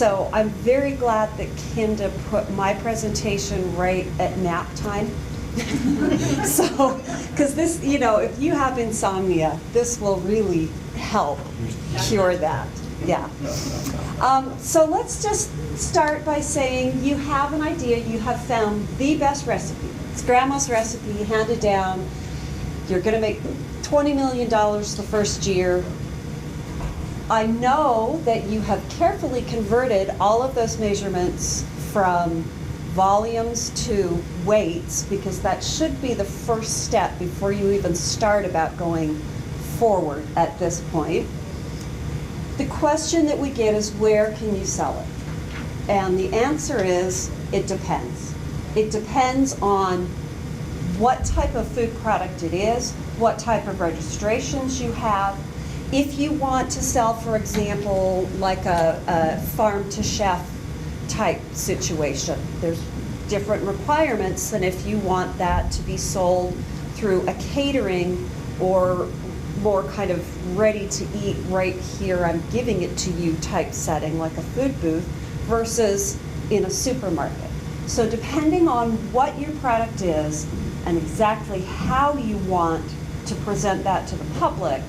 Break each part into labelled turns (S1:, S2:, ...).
S1: So I'm very glad that Kinda put my presentation right at nap time. So, because this, you know, if you have insomnia, this will really help cure that. Yeah. So let's just start by saying you have an idea, you have found the best recipe. It's grandma's recipe, handed down. You're going to make $20 million the first year. I know that you have carefully converted all of those measurements from volumes to weights, because that should be the first step before you even start about going forward at this point. The question that we get is, where can you sell it? And the answer is, it depends. It depends on what type of food product it is, what type of registrations you have. If you want to sell, for example, like a farm-to-chef type situation, there's different requirements than if you want that to be sold through a catering or more kind of ready to eat right here, I'm giving it to you type setting, like a food booth, versus in a supermarket. So depending on what your product is and exactly how you want to present that to the public,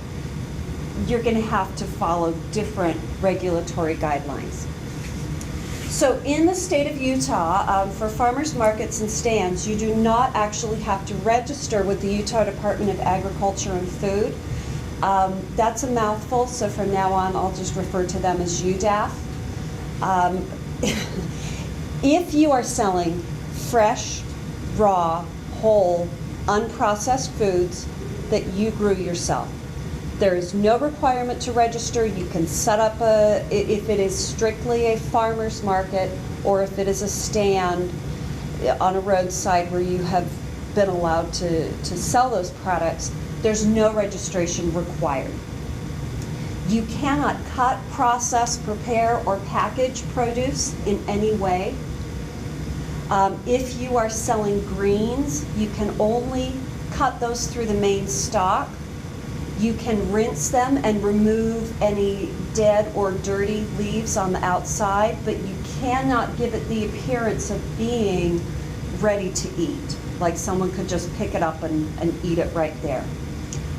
S1: you're going to have to follow different regulatory guidelines. So in the state of Utah, for farmers markets and stands, you do not actually have to register with the Utah Department of Agriculture and Food. That's a mouthful, so from now on I'll just refer to them as UDAF. If you are selling fresh, raw, whole, unprocessed foods that you grew yourself, there is no requirement to register. You can set up if it is strictly a farmer's market, or if it is a stand on a roadside where you have been allowed to sell those products, there's no registration required. You cannot cut, process, prepare, or package produce in any way. If you are selling greens, you can only cut those through the main stalk. You can rinse them and remove any dead or dirty leaves on the outside, but you cannot give it the appearance of being ready to eat, like someone could just pick it up and eat it right there.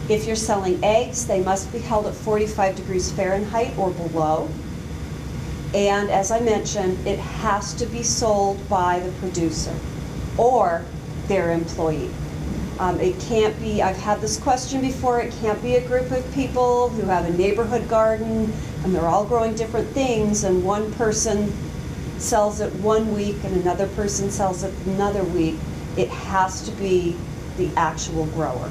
S1: If you're selling eggs, they must be held at 45 degrees Fahrenheit or below. And as I mentioned, it has to be sold by the producer or their employee. It can't be, I've had this question before, it can't be a group of people who have a neighborhood garden and they're all growing different things, and one person sells it one week and another person sells it another week. It has to be the actual grower.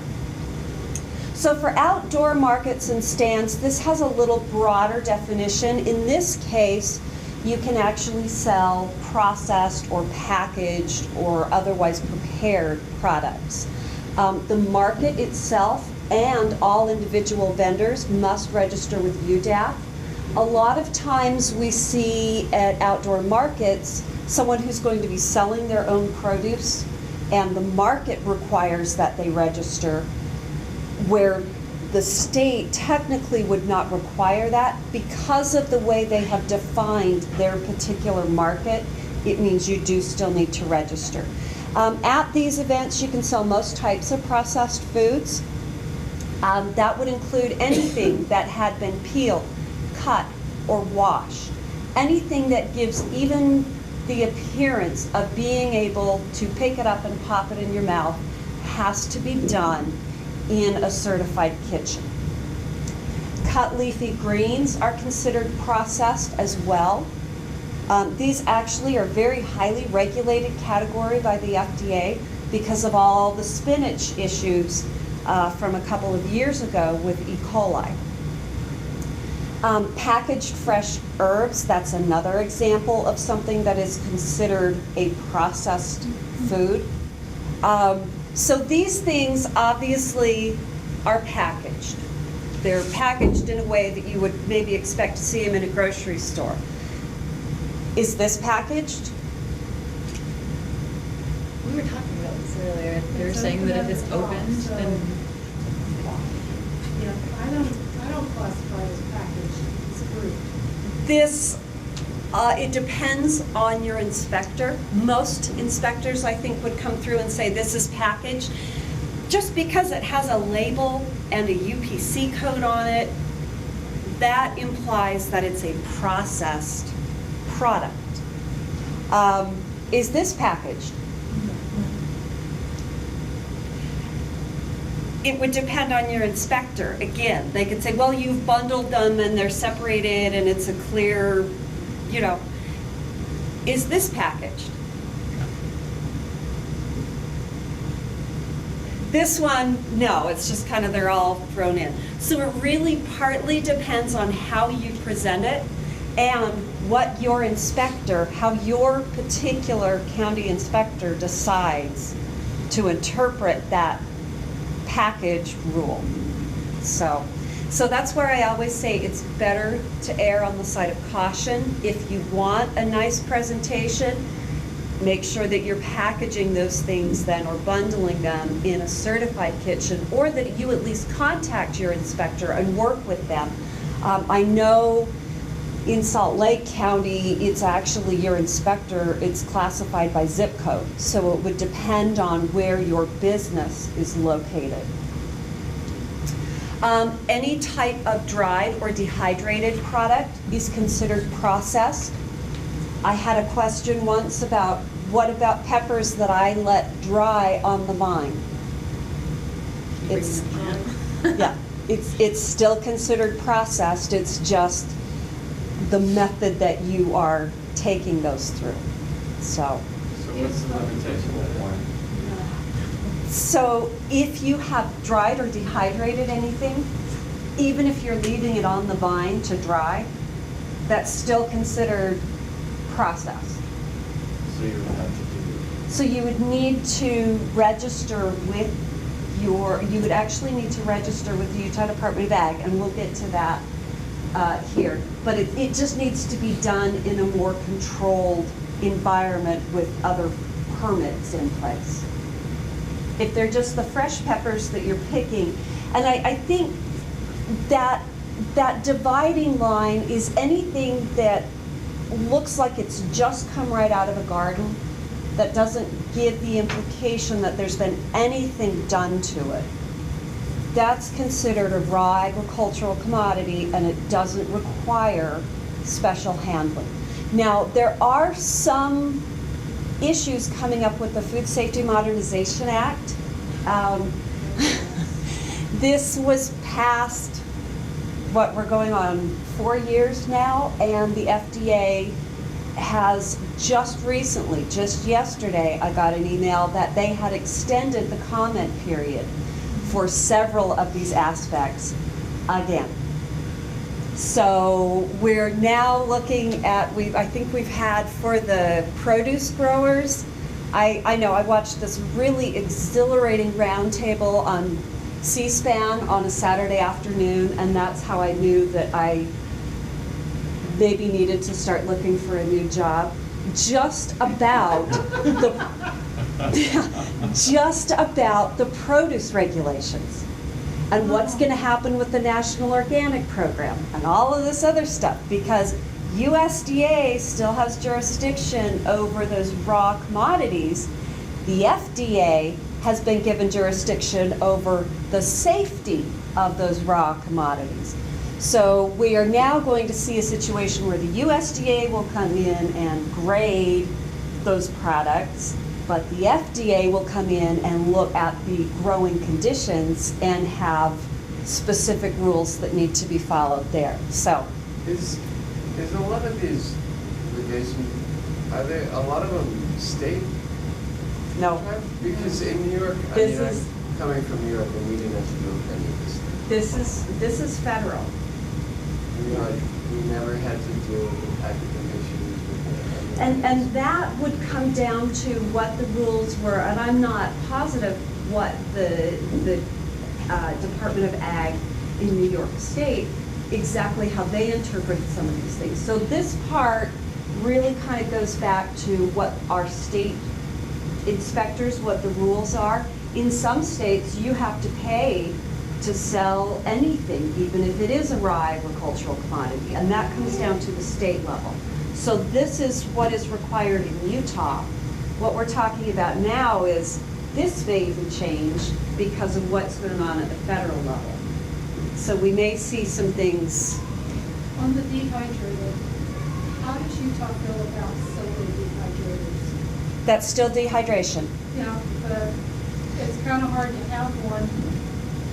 S1: So for outdoor markets and stands, this has a little broader definition. In this case, you can actually sell processed or packaged or otherwise prepared products. The market itself and all individual vendors must register with UDAP. A lot of times we see at outdoor markets someone who's going to be selling their own produce, and the market requires that they register, where the state technically would not require that. Because of the way they have defined their particular market, it means you do still need to register. At these events, you can sell most types of processed foods. That would include anything that had been peeled, cut, or washed. Anything that gives even the appearance of being able to pick it up and pop it in your mouth has to be done in a certified kitchen. Cut leafy greens are considered processed as well. These actually are very highly regulated category by the FDA because of all the spinach issues from a couple of years ago with E. coli. Packaged fresh herbs, that's another example of something that is considered a processed food. So these things obviously are packaged. They're packaged in a way that you would maybe expect to see them in a grocery store. Is this packaged?
S2: We were talking about this earlier. They were saying that if it's opened, then...
S3: Yeah, I don't classify it as packaged. It's fruit.
S1: This It depends on your inspector. Most inspectors, I think, would come through and say, this is packaged. Just because it has a label and a UPC code on it, that implies that it's a processed product. Is this packaged? It would depend on your inspector. Again, they could say, well, you've bundled them and they're separated and it's a clear, you know. Is this packaged? This one, no, it's just kind of, they're all thrown in. So it really partly depends on how you present it and what your inspector, how your particular county inspector decides to interpret that package rule. So that's where I always say it's better to err on the side of caution. If you want a nice presentation, make sure that you're packaging those things then or bundling them in a certified kitchen, or that you at least contact your inspector and work with them. I know in Salt Lake County, it's actually your inspector, it's classified by zip code. So it would depend on where your business is located. Any type of dried or dehydrated product is considered processed. I had a question once about, what about peppers that I let dry on the vine? It's, yeah, it's still considered processed. It's just the method that you are taking those through. So
S3: what's the limitation of one?
S1: So if you have dried or dehydrated anything, even if you're leaving it on the vine to dry, that's still considered processed.
S3: So you would have to do.
S1: So you would need to register with you would actually need to register with the Utah Department of Ag, and we'll get to that here. But it just needs to be done in a more controlled environment with other permits in place. If they're just the fresh peppers that you're picking, and I think that dividing line is anything that looks like it's just come right out of a garden, that doesn't give the implication that there's been anything done to it. That's considered a raw agricultural commodity, and it doesn't require special handling. Now, there are some issues coming up with the Food Safety Modernization Act. This was passed, what, we're going on 4 years now, and the FDA has just recently, just yesterday, I got an email that they had extended the comment period for several of these aspects again. So we're now looking at, I think we've had for the produce growers, I know I watched this really exhilarating roundtable on C-SPAN on a Saturday afternoon, and that's how I knew that I maybe needed to start looking for a new job. Just about the produce regulations and what's going to happen with the National Organic Program and all of this other stuff, because USDA still has jurisdiction over those raw commodities. The FDA has been given jurisdiction over the safety of those raw commodities. So we are now going to see a situation where the USDA will come in and grade those products, but the FDA will come in and look at the growing conditions and have specific rules that need to be followed there. So
S3: Is a lot of these regulations, are they a lot of them state?
S1: no,
S3: Because in New York,
S1: This
S3: I'm
S1: is-
S3: coming from New York, and we didn't have to do any of this.
S1: this is federal.
S3: We never had to deal with the packaging issues with the.
S1: And that would come down to what the rules were, and I'm not positive what the Department of Ag in New York State, exactly how they interpreted some of these things. So this part really kind of goes back to what our state inspectors, what the rules are. In some states, you have to pay to sell anything, even if it is a raw agricultural commodity, and that comes down to the state level. So this is what is required in Utah. What we're talking about now is this may even change because of what's going on at the federal level. So we may see some things.
S4: On the dehydrated, how does Utah feel about solar dehydrators?
S1: That's still dehydration.
S4: Yeah, but it's kind of hard to have one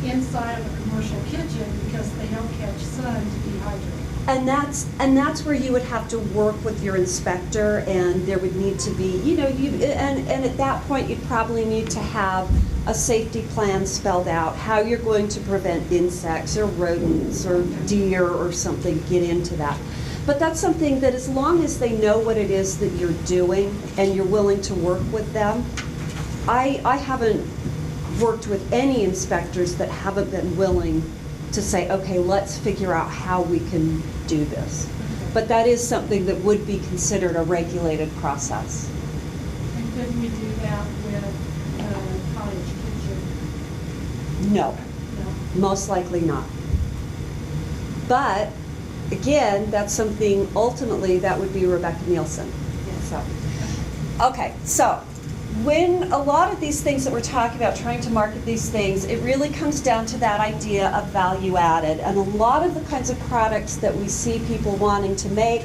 S4: inside of a commercial kitchen because they don't catch sun to dehydrate.
S1: And that's where you would have to work with your inspector, and there would need to be, and at that point you'd probably need to have a safety plan spelled out, how you're going to prevent insects or rodents or deer or something get into that. But that's something that, as long as they know what it is that you're doing and you're willing to work with them, I haven't worked with any inspectors that haven't been willing to say, okay, let's figure out how we can do this. But that is something that would be considered a regulated process.
S4: And couldn't we do that with a cottage kitchen?
S1: No,
S4: No.
S1: most likely not. But again, that's something ultimately that would be Rebecca Nielsen. So, okay, so when a lot of these things that we're talking about, trying to market these things, it really comes down to that idea of value added. And a lot of the kinds of products that we see people wanting to make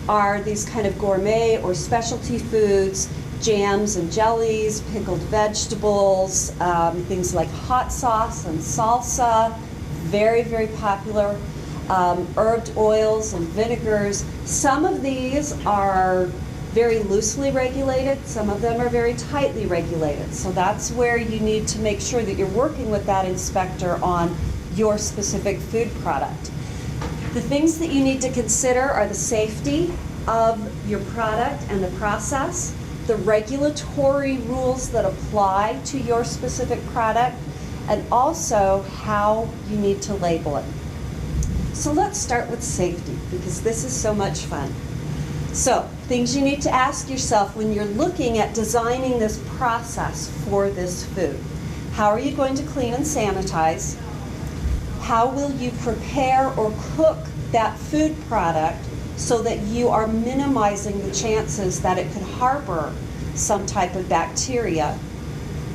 S1: are these kind of gourmet or specialty foods, jams and jellies, pickled vegetables, things like hot sauce and salsa, very, very popular. Herbed oils and vinegars. Some of these are very loosely regulated, some of them are very tightly regulated. So that's where you need to make sure that you're working with that inspector on your specific food product. The things that you need to consider are the safety of your product and the process, the regulatory rules that apply to your specific product, and also how you need to label it. So let's start with safety, because this is so much fun. So, things you need to ask yourself when you're looking at designing this process for this food. How are you going to clean and sanitize? How will you prepare or cook that food product so that you are minimizing the chances that it could harbor some type of bacteria?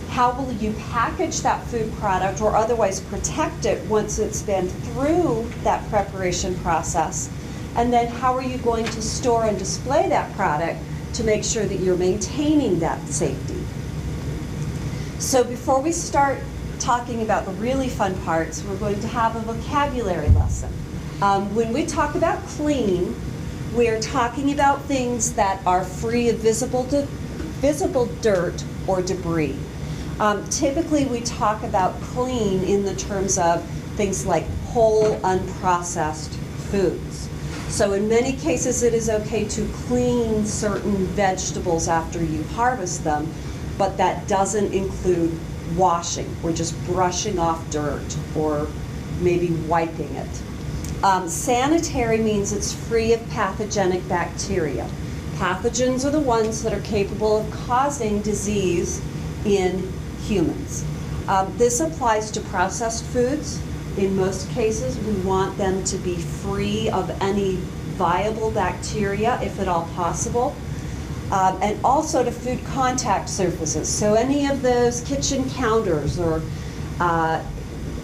S1: How will you package that food product or otherwise protect it once it's been through that preparation process? And then how are you going to store and display that product to make sure that you're maintaining that safety? So before we start talking about the really fun parts, we're going to have a vocabulary lesson. When we talk about clean, we're talking about things that are free of visible dirt or debris. Typically we talk about clean in the terms of things like whole, unprocessed foods. So in many cases it is okay to clean certain vegetables after you harvest them, but that doesn't include washing or just brushing off dirt or maybe wiping it. Sanitary means it's free of pathogenic bacteria. Pathogens are the ones that are capable of causing disease in humans. This applies to processed foods. In most cases, we want them to be free of any viable bacteria, if at all possible. And also to food contact surfaces. So any of those kitchen counters or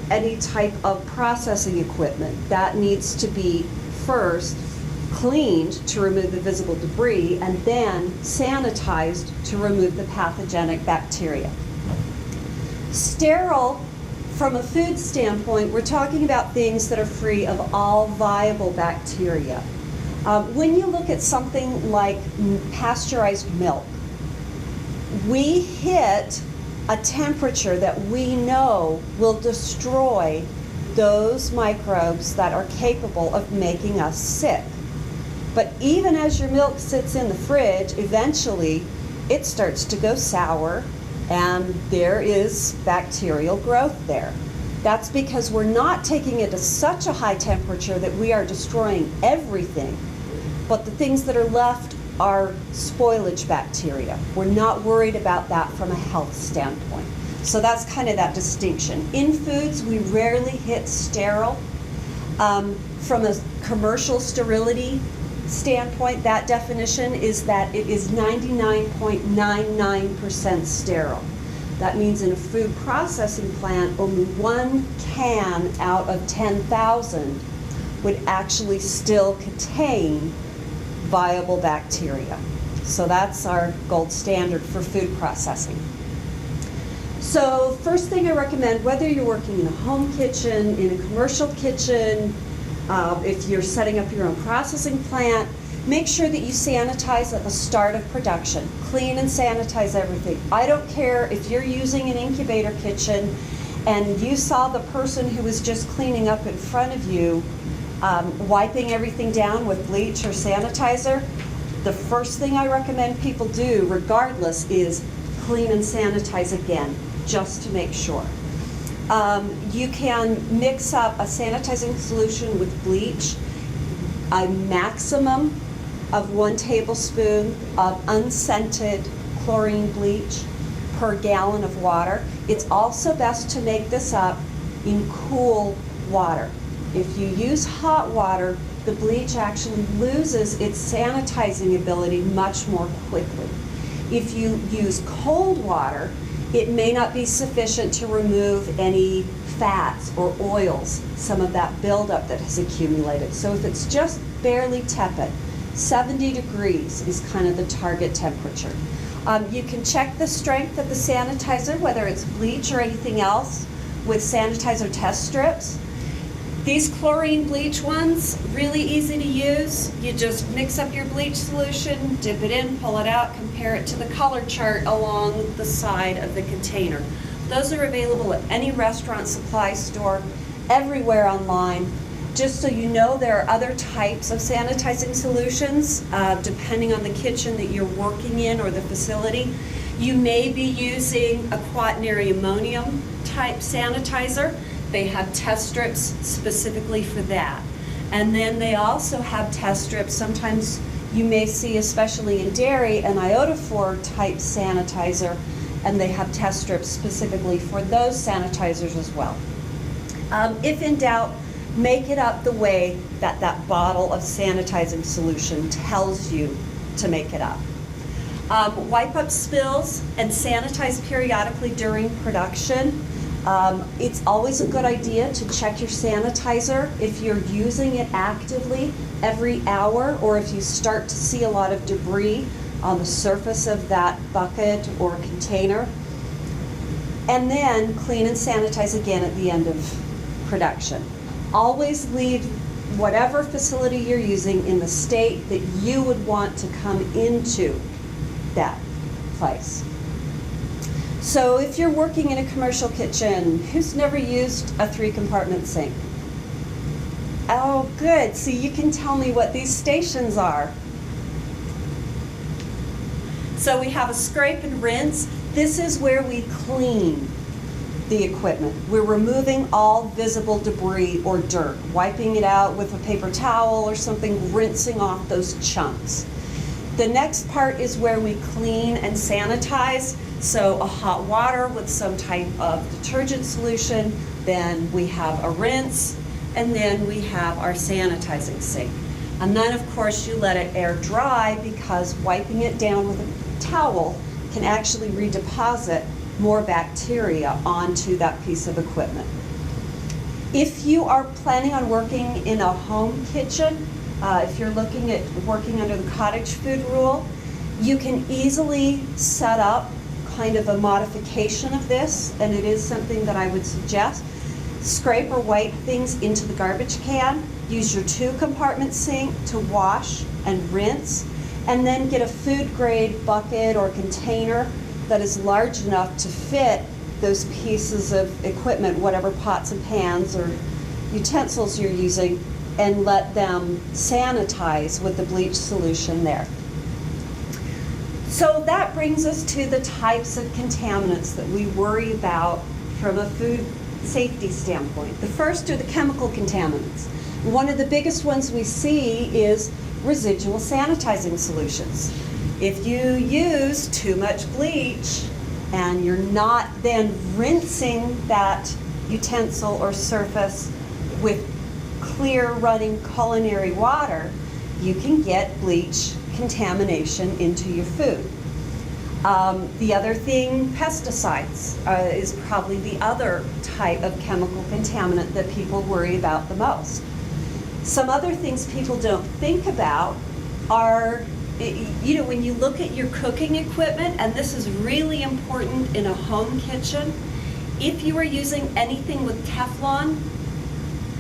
S1: any type of processing equipment, that needs to be first cleaned to remove the visible debris and then sanitized to remove the pathogenic bacteria. Sterile, from a food standpoint, we're talking about things that are free of all viable bacteria. When you look at something like pasteurized milk, we hit a temperature that we know will destroy those microbes that are capable of making us sick. But even as your milk sits in the fridge, eventually it starts to go sour and there is bacterial growth there. That's because we're not taking it to such a high temperature that we are destroying everything, but the things that are left are spoilage bacteria. We're not worried about that from a health standpoint. So that's kind of that distinction. In foods, we rarely hit sterile. From a commercial sterility standpoint, that definition is that it is 99.99% sterile. That means in a food processing plant, only 1 can out of 10,000 would actually still contain viable bacteria. So that's our gold standard for food processing. So first thing I recommend, whether you're working in a home kitchen, in a commercial kitchen, if you're setting up your own processing plant, make sure that you sanitize at the start of production. Clean and sanitize everything. I don't care if you're using an incubator kitchen and you saw the person who was just cleaning up in front of you wiping everything down with bleach or sanitizer. The first thing I recommend people do, regardless, is clean and sanitize again, just to make sure. You can mix up a sanitizing solution with bleach, a maximum of 1 tablespoon of unscented chlorine bleach per gallon of water. It's also best to make this up in cool water. If you use hot water, the bleach actually loses its sanitizing ability much more quickly. If you use cold water, it may not be sufficient to remove any fats or oils, some of that buildup that has accumulated. So if it's just barely tepid, 70 degrees is kind of the target temperature. You can check the strength of the sanitizer, whether it's bleach or anything else, with sanitizer test strips. These chlorine bleach ones, really easy to use. You just mix up your bleach solution, dip it in, pull it out, compare it to the color chart along the side of the container. Those are available at any restaurant supply store, everywhere online. Just so you know, there are other types of sanitizing solutions, depending on the kitchen that you're working in or the facility. You may be using a quaternary ammonium type sanitizer. They have test strips specifically for that. And then they also have test strips. Sometimes you may see, especially in dairy, an iodophore type sanitizer, and they have test strips specifically for those sanitizers as well. If in doubt, make it up the way that that bottle of sanitizing solution tells you to make it up. Wipe up spills and sanitize periodically during production. It's always a good idea to check your sanitizer if you're using it actively every hour, or if you start to see a lot of debris on the surface of that bucket or container. And then clean and sanitize again at the end of production. Always leave whatever facility you're using in the state that you would want to come into that place. So if you're working in a commercial kitchen, who's never used a 3-compartment sink? Oh, good. So you can tell me what these stations are. So we have a scrape and rinse. This is where we clean the equipment. We're removing all visible debris or dirt, wiping it out with a paper towel or something, rinsing off those chunks. The next part is where we clean and sanitize. So a hot water with some type of detergent solution, then we have a rinse, and then we have our sanitizing sink. And then of course you let it air dry, because wiping it down with a towel can actually redeposit more bacteria onto that piece of equipment. If you are planning on working in a home kitchen, if you're looking at working under the cottage food rule, you can easily set up kind of a modification of this, and it is something that I would suggest. Scrape or wipe things into the garbage can. Use your 2-compartment sink to wash and rinse, and then get a food grade bucket or container that is large enough to fit those pieces of equipment, whatever pots and pans or utensils you're using, and let them sanitize with the bleach solution there. So that brings us to the types of contaminants that we worry about from a food safety standpoint. The first are the chemical contaminants. One of the biggest ones we see is residual sanitizing solutions. If you use too much bleach and you're not then rinsing that utensil or surface with clear running culinary water, you can get bleach contamination into your food. The other thing, pesticides, is probably the other type of chemical contaminant that people worry about the most. Some other things people don't think about are, when you look at your cooking equipment, and this is really important in a home kitchen, if you are using anything with Teflon,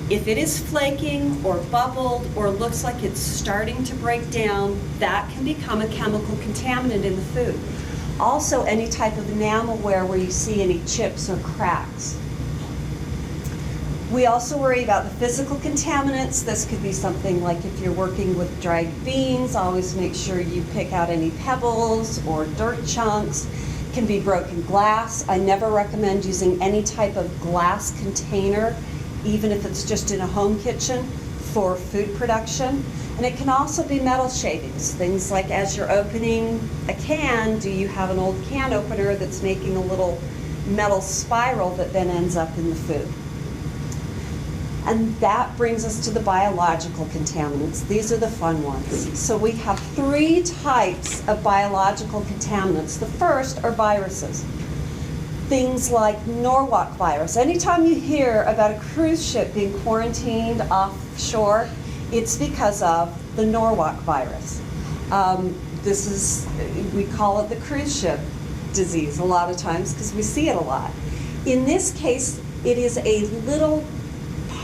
S1: if it is flaking or bubbled or looks like it's starting to break down, that can become a chemical contaminant in the food. Also, any type of enamelware where you see any chips or cracks. We also worry about the physical contaminants. This could be something like if you're working with dried beans, always make sure you pick out any pebbles or dirt chunks. Can be broken glass. I never recommend using any type of glass container, even if it's just in a home kitchen, for food production. And it can also be metal shavings, things like as you're opening a can, do you have an old can opener that's making a little metal spiral that then ends up in the food? And that brings us to the biological contaminants. These are the fun ones. So we have 3 types of biological contaminants. The first are viruses. Things like Norwalk virus. Anytime you hear about a cruise ship being quarantined offshore, it's because of the Norwalk virus. We call it the cruise ship disease a lot of times because we see it a lot. In this case, it is a little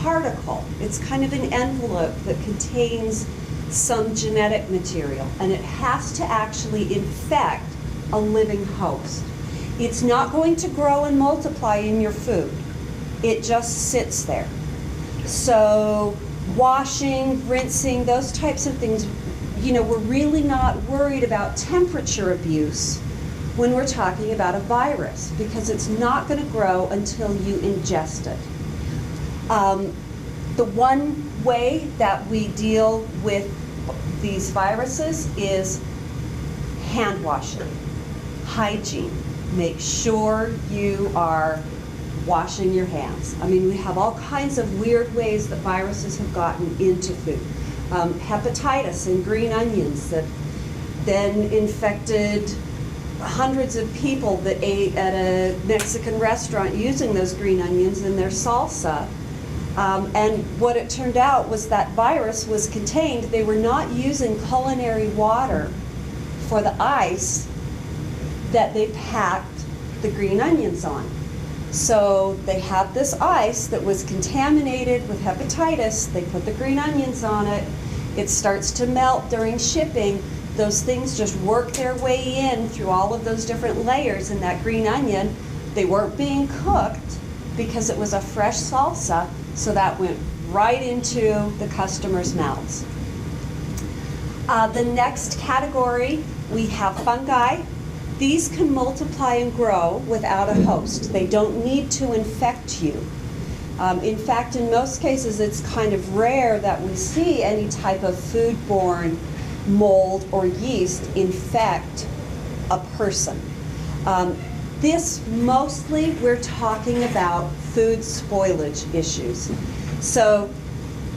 S1: particle. It's kind of an envelope that contains some genetic material, and it has to actually infect a living host. It's not going to grow and multiply in your food. It just sits there. So washing, rinsing, those types of things, we're really not worried about temperature abuse when we're talking about a virus, because it's not going to grow until you ingest it. The one way that we deal with these viruses is hand washing, hygiene. Make sure you are washing your hands. I mean, we have all kinds of weird ways that viruses have gotten into food. Hepatitis in green onions that then infected hundreds of people that ate at a Mexican restaurant using those green onions in their salsa. And what it turned out was that virus was contained. They were not using culinary water for the ice that they packed the green onions on. So they had this ice that was contaminated with hepatitis. They put the green onions on it. It starts to melt during shipping. Those things just work their way in through all of those different layers in that green onion. They weren't being cooked because it was a fresh salsa, so that went right into the customers' mouths. The next category, we have fungi. These can multiply and grow without a host. They don't need to infect you. In fact, in most cases, it's kind of rare that we see any type of foodborne mold or yeast infect a person. This mostly, we're talking about food spoilage issues. So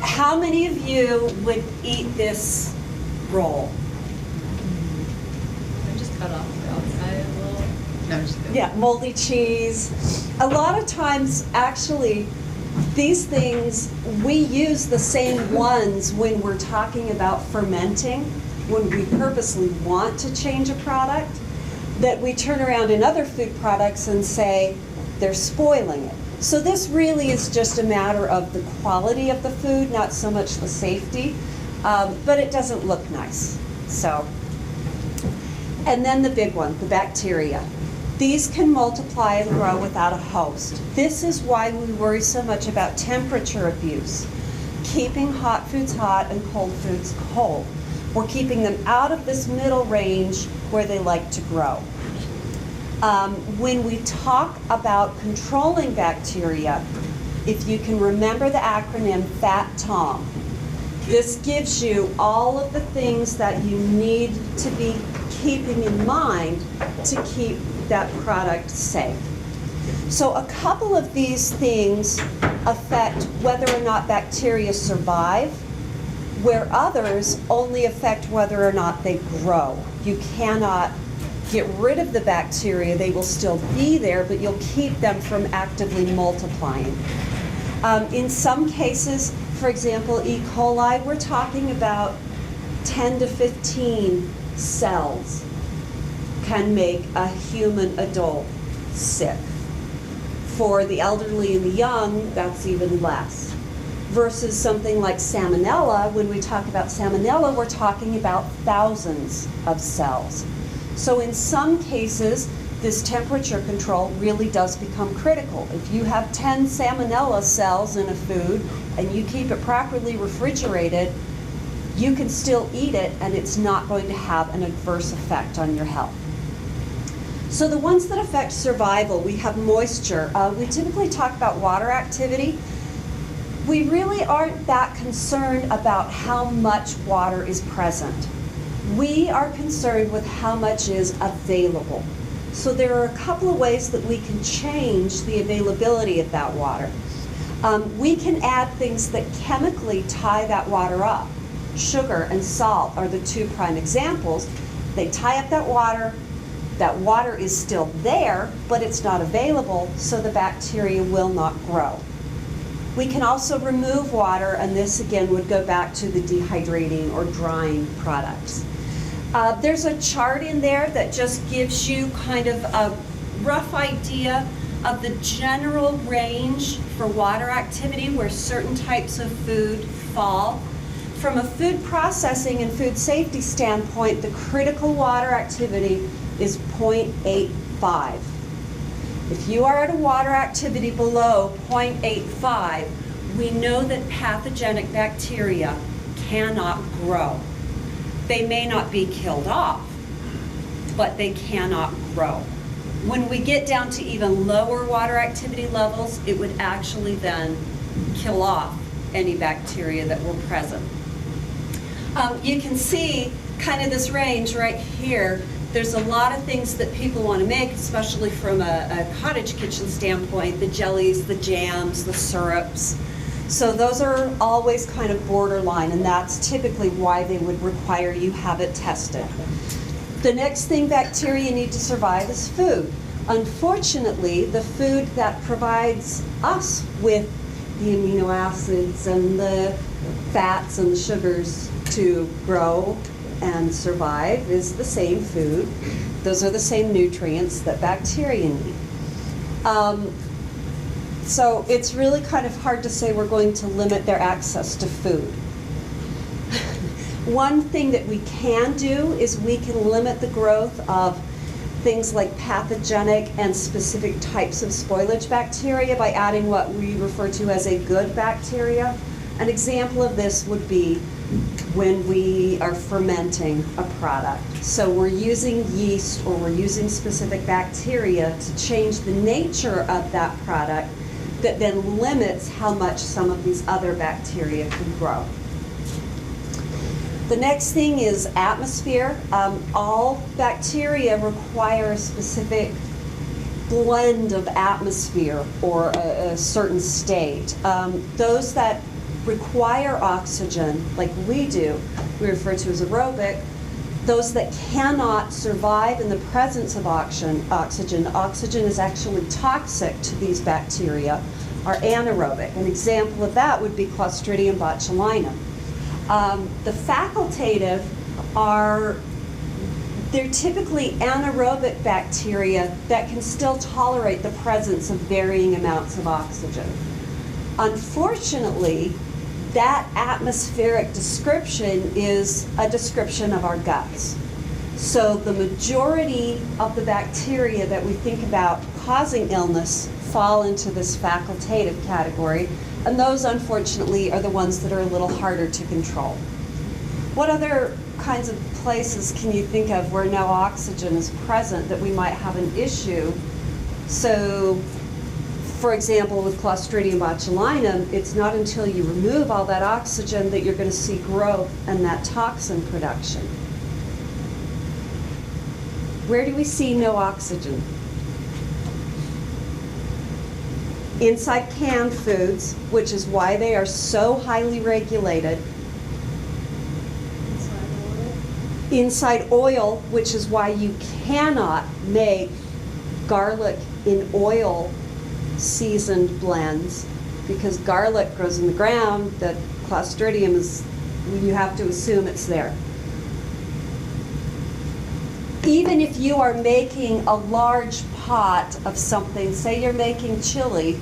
S1: how many of you would eat this roll?
S2: I just cut off the outside a little. No, I'm just kidding.
S1: Yeah, moldy cheese. A lot of times, actually, these things, we use the same ones when we're talking about fermenting, when we purposely want to change a product, that we turn around in other food products and say they're spoiling it. So this really is just a matter of the quality of the food, not so much the safety, but it doesn't look nice. So, and then the big one, the bacteria. These can multiply and grow without a host. This is why we worry so much about temperature abuse, keeping hot foods hot and cold foods cold. We're keeping them out of this middle range where they like to grow. When we talk about controlling bacteria, if you can remember the acronym FAT-TOM, this gives you all of the things that you need to be keeping in mind to keep that product safe. So a couple of these things affect whether or not bacteria survive, where others only affect whether or not they grow. You cannot get rid of the bacteria. They will still be there, but you'll keep them from actively multiplying. In some cases, for example, E. coli, we're talking about 10 to 15 cells can make a human adult sick. For the elderly and the young, that's even less. Versus something like salmonella, when we talk about salmonella, we're talking about thousands of cells. So in some cases, this temperature control really does become critical. If you have 10 salmonella cells in a food and you keep it properly refrigerated, you can still eat it and it's not going to have an adverse effect on your health. So the ones that affect survival, we have moisture. We typically talk about water activity. We really aren't that concerned about how much water is present. We are concerned with how much is available. So there are a couple of ways that we can change the availability of that water. We can add things that chemically tie that water up. Sugar and salt are the two prime examples. They tie up that water. That water is still there, but it's not available, so the bacteria will not grow. We can also remove water, and this again would go back to the dehydrating or drying products. There's a chart in there that just gives you kind of a rough idea of the general range for water activity where certain types of food fall. From a food processing and food safety standpoint, the critical water activity is 0.85. If you are at a water activity below 0.85, we know that pathogenic bacteria cannot grow. They may not be killed off, but they cannot grow. When we get down to even lower water activity levels, it would actually then kill off any bacteria that were present. You can see kind of this range right here. There's a lot of things that people want to make, especially from a cottage kitchen standpoint, the jellies, the jams, the syrups. So those are always kind of borderline, and that's typically why they would require you have it tested. The next thing bacteria need to survive is food. Unfortunately, the food that provides us with the amino acids and the fats and the sugars to grow and survive is the same food. Those are the same nutrients that bacteria need. So it's really kind of hard to say we're going to limit their access to food. One thing that we can do is we can limit the growth of things like pathogenic and specific types of spoilage bacteria by adding what we refer to as a good bacteria. An example of this would be when we are fermenting a product. So we're using yeast or we're using specific bacteria to change the nature of that product that then limits how much some of these other bacteria can grow. The next thing is atmosphere. All bacteria require a specific blend of atmosphere or a certain state. Those that require oxygen, like we do, we refer to as aerobic. Those that cannot survive in the presence of oxygen is actually toxic to these bacteria, are anaerobic. An example of that would be Clostridium botulinum. The facultative they're typically anaerobic bacteria that can still tolerate the presence of varying amounts of oxygen. Unfortunately, that atmospheric description is a description of our guts. So the majority of the bacteria that we think about causing illness fall into this facultative category, and those unfortunately are the ones that are a little harder to control. What other kinds of places can you think of where no oxygen is present that we might have an issue? So, for example, with Clostridium botulinum, it's not until you remove all that oxygen that you're going to see growth and that toxin production. Where do we see no oxygen? Inside canned foods, which is why they are so highly regulated. inside oil, which is why you cannot make garlic in oil seasoned blends, because garlic grows in the ground. The Clostridium is, you have to assume it's there. Even if you are making a large pot of something, say you're making chili,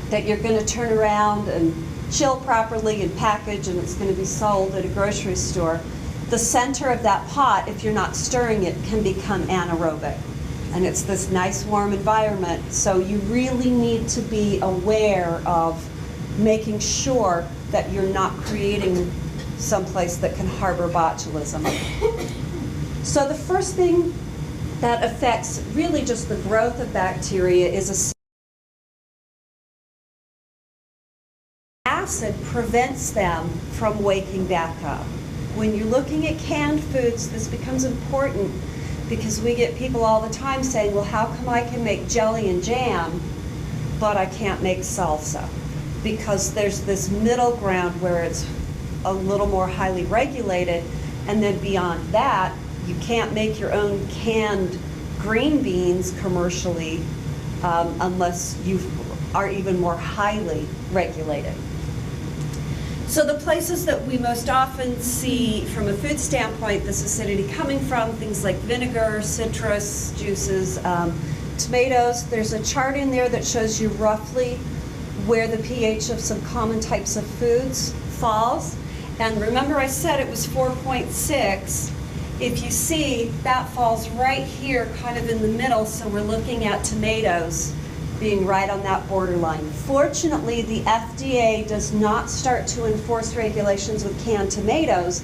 S1: that you're going to turn around and chill properly and package, and it's going to be sold at a grocery store, the center of that pot, if you're not stirring it, can become anaerobic. And it's this nice warm environment, so you really need to be aware of making sure that you're not creating someplace that can harbor botulism. So the first thing that affects really just the growth of bacteria is acid prevents them from waking back up. When you're looking at canned foods, this becomes important because we get people all the time saying, well, how come I can make jelly and jam, but I can't make salsa? Because there's this middle ground where it's a little more highly regulated, and then beyond that, you can't make your own canned green beans commercially unless you are even more highly regulated. So the places that we most often see from a food standpoint this acidity coming from, things like vinegar, citrus juices, tomatoes. There's a chart in there that shows you roughly where the pH of some common types of foods falls. And remember I said it was 4.6. If you see, that falls right here, kind of in the middle, so we're looking at tomatoes being right on that borderline. Fortunately, the FDA does not start to enforce regulations with canned tomatoes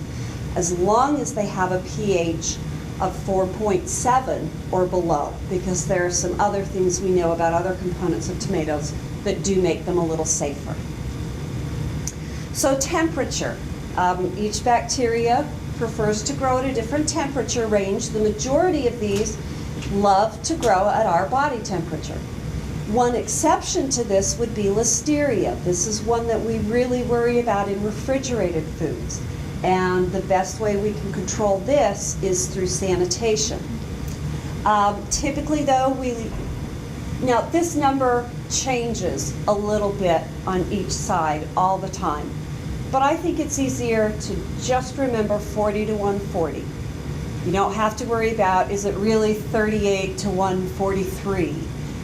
S1: as long as they have a pH of 4.7 or below, because there are some other things we know about other components of tomatoes that do make them a little safer. So temperature. Each bacteria prefers to grow at a different temperature range. The majority of these love to grow at our body temperature. One exception to this would be Listeria. This is one that we really worry about in refrigerated foods. And the best way we can control this is through sanitation. Typically though, now this number changes a little bit on each side all the time. But I think it's easier to just remember 40 to 140. You don't have to worry about, is it really 38 to 143?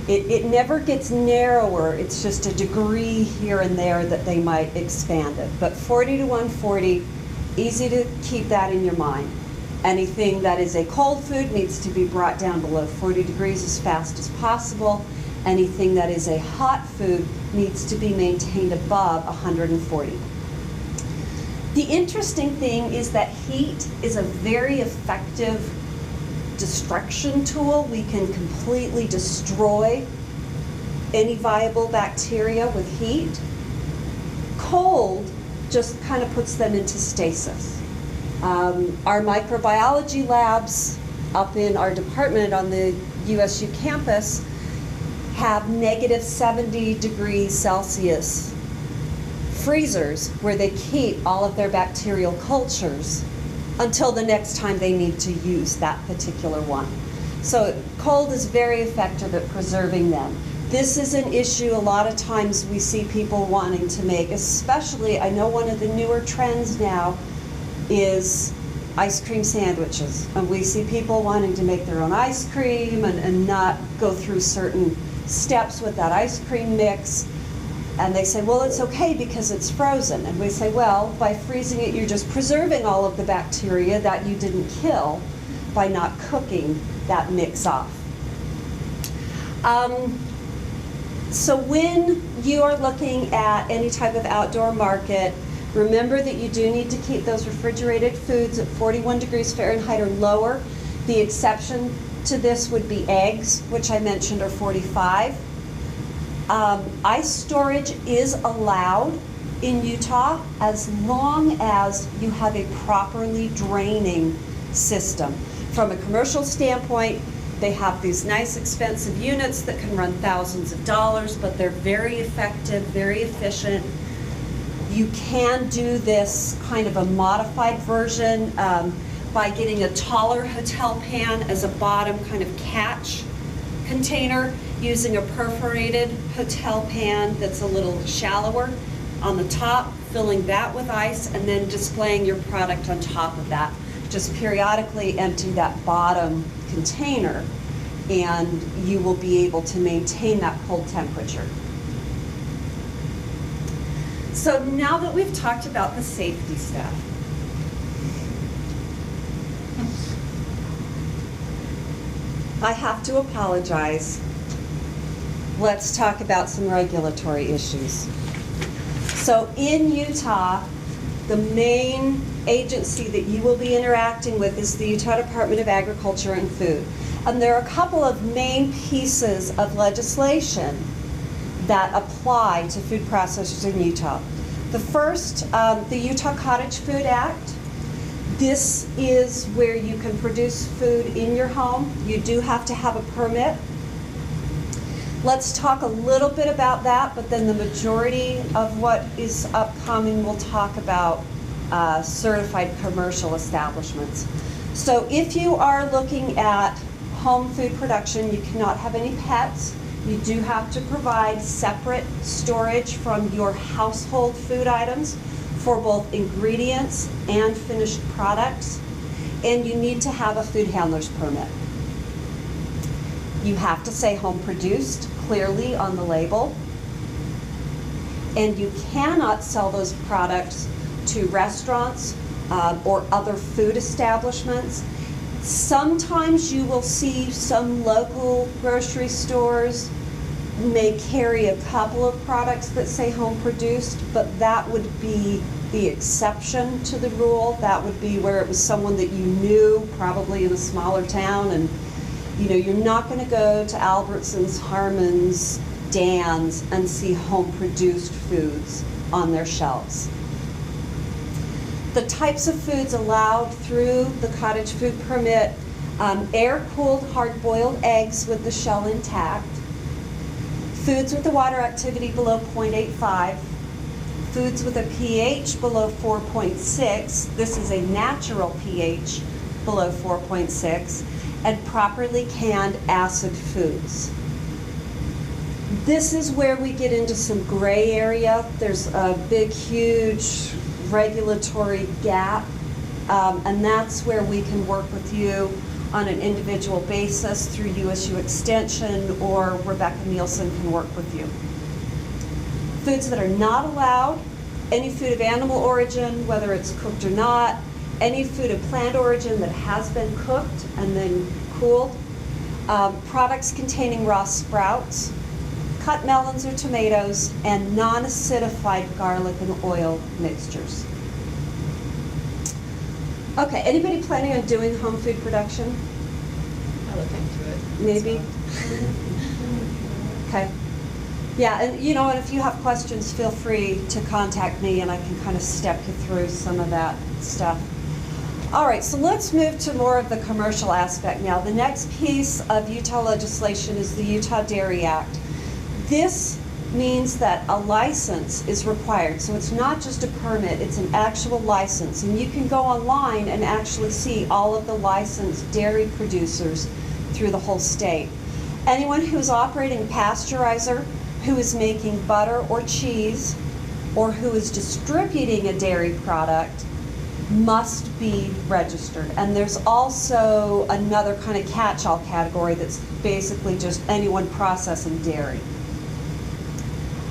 S1: It never gets narrower, it's just a degree here and there that they might expand it. But 40 to 140, easy to keep that in your mind. Anything that is a cold food needs to be brought down below 40 degrees as fast as possible. Anything that is a hot food needs to be maintained above 140. The interesting thing is that heat is a very effective destruction tool. We can completely destroy any viable bacteria with heat. Cold just kind of puts them into stasis. Our microbiology labs up in our department on the USU campus have negative 70 degrees Celsius freezers where they keep all of their bacterial cultures until the next time they need to use that particular one. So cold is very effective at preserving them. This is an issue a lot of times we see people wanting to make, especially, I know one of the newer trends now is ice cream sandwiches. And we see people wanting to make their own ice cream and not go through certain steps with that ice cream mix. And they say, well, it's okay because it's frozen. And we say, well, by freezing it, you're just preserving all of the bacteria that you didn't kill by not cooking that mix off. So when you are looking at any type of outdoor market, remember that you do need to keep those refrigerated foods at 41 degrees Fahrenheit or lower. The exception to this would be eggs, which I mentioned are 45. Ice storage is allowed in Utah as long as you have a properly draining system. From a commercial standpoint, they have these nice expensive units that can run thousands of dollars, but they're very effective, very efficient. You can do this kind of a modified version by getting a taller hotel pan as a bottom kind of catch container, using a perforated hotel pan that's a little shallower on the top, filling that with ice, and then displaying your product on top of that. Just periodically empty that bottom container, and you will be able to maintain that cold temperature. So now that we've talked about the safety stuff, I have to apologize. Let's talk about some regulatory issues. So in Utah, the main agency that you will be interacting with is the Utah Department of Agriculture and Food. And there are a couple of main pieces of legislation that apply to food processors in Utah. The first, the Utah Cottage Food Act. This is where you can produce food in your home. You do have to have a permit. Let's talk a little bit about that, but then the majority of what is upcoming will talk about certified commercial establishments. So if you are looking at home food production, you cannot have any pets. You do have to provide separate storage from your household food items for both ingredients and finished products, and you need to have a food handler's permit. You have to say home produced clearly on the label, and you cannot sell those products to restaurants or other food establishments. Sometimes you will see some local grocery stores may carry a couple of products that say home produced, but that would be the exception to the rule. That would be where it was someone that you knew, probably in a smaller town, and you're not going to go to Albertsons, Harmon's, Dan's, and see home produced foods on their shelves. The types of foods allowed through the cottage food permit: air-cooled hard-boiled eggs with the shell intact, foods with a water activity below 0.85, foods with a pH below 4.6, this is a natural pH below 4.6, and properly canned acid foods. This is where we get into some gray area. There's a big, huge regulatory gap, and that's where we can work with you on an individual basis through USU Extension, or Rebecca Nielsen can work with you. Foods that are not allowed: any food of animal origin, whether it's cooked or not, any food of plant origin that has been cooked and then cooled, products containing raw sprouts, cut melons or tomatoes, and non-acidified garlic and oil mixtures. Okay, anybody planning on doing home food production?
S2: I'll look into it.
S1: Maybe? Okay. Yeah, and and if you have questions, feel free to contact me and I can kind of step you through some of that stuff. All right, so let's move to more of the commercial aspect now. The next piece of Utah legislation is the Utah Dairy Act. This means that a license is required. So it's not just a permit, it's an actual license. And you can go online and actually see all of the licensed dairy producers through the whole state. Anyone who's operating a pasteurizer, who is making butter or cheese, or who is distributing a dairy product must be registered. And there's also another kind of catch-all category that's basically just anyone processing dairy.